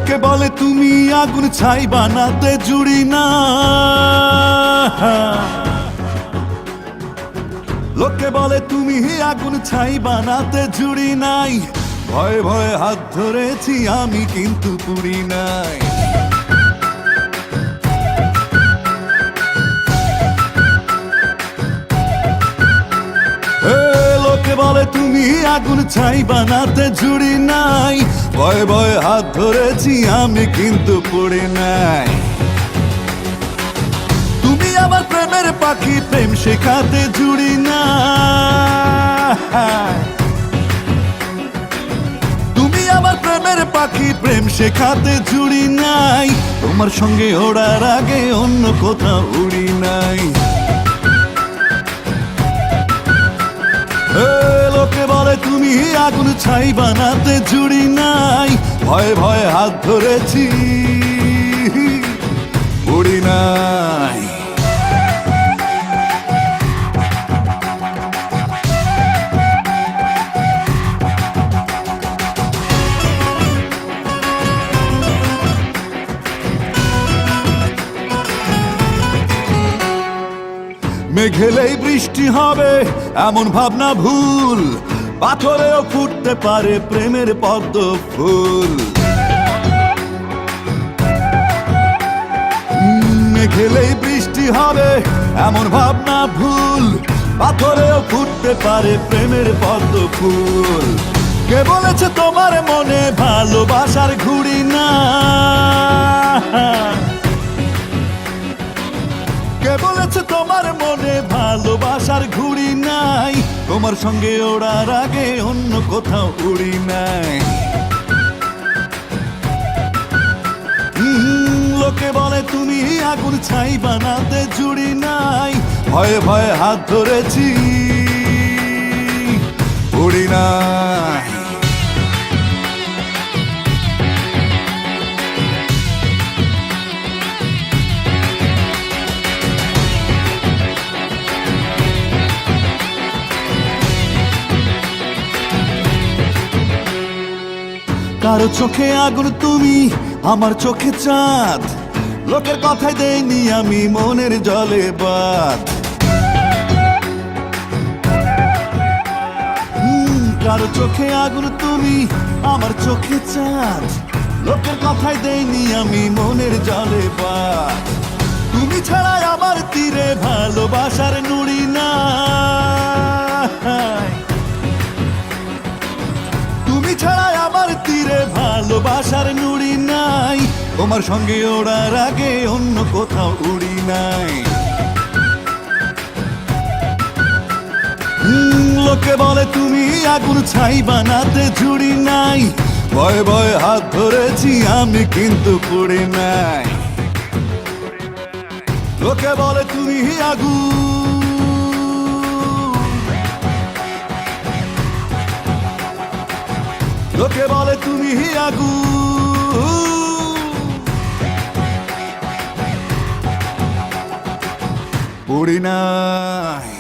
লোকে বলে তুমি আগুন ছাই বানাতে জুড়ি না, লোকে বলে তুমি আগুন ছাই বানাতে জুড়ি নাই। ভয়ে ভয়ে হাত ধরেছি আমি কিন্তু পুড়ি নাই। লোকে বলে তুমি আগুন ছাই বানাতে জুড়ি নাই। ভয়ে ভয়ে হাত ধরেছি আমি কিন্তু পুড়ি নাই। তুমি আমার প্রেমের পাখি, প্রেম শেখাতে জুড়ি না। তুমি আমার প্রেমের পাখি, প্রেম শেখাতে জুড়ি নাই। তোমার সঙ্গে ওড়ার আগে অন্য কোথাও উড়ি নাই। লোকে বলে তুমি আগুন ছাই বানাতে জুড়ি নাই। ভয়ে ভয়ে হাত ধরেছি উড়ি নাই। মেঘেলেই বৃষ্টি হবে এমন ভাবনা ভুল, পাথরেও ফুটতে পারে প্রেমের পদ্ম ফুল। মেঘেলেই বৃষ্টি হবে এমন ভাবনা ভুল, পাথরেও ফুটতে পারে প্রেমের পদ্ম ফুল। কে বলেছে তোমার মনে ভালোবাসার ঘুড়ি না? কে বলেছে তোমার মনে ভালোবাসার ঘুড়ি নাই? তোমার সঙ্গে ওড়ার আগে অন্য কোথাও উড়ি নাই। লোকে বলে তুমি আগুন ছাই বানাতে জুড়ি নাই। ভয়ে ভয়ে হাত ধরেছি উড়ি নাই। কারো চোখে আগুন তুমি, আমার চোখে চাঁদ। লোকের কথাই দেইনি আমি মনের জলে বাদ। কারো চোখে আগুন তুমি, আমার চোখে চাঁদ। লোকের কথাই দেইনি আমি মনের জলে বাদ। তুমি ছাড়া আমার তীরে ভালোবাসার নুড়ি না। তুমি ছাড়া আমার তীরে ভালোবাসার নুড়ি নাই। তোমার সঙ্গে ওড়ার আগে অন্য কোথাও উড়ি নাই। লোকে বলে তুমি আগুন ছাই বানাতে জুড়ি নাই। ভয়ে ভয়ে হাত ধরেছি আমি কিন্তু পুড়ি নাই। লোকে বলে তুমি আগুন, লোকে বলে তুমি আগুন, পুড়ি নাই।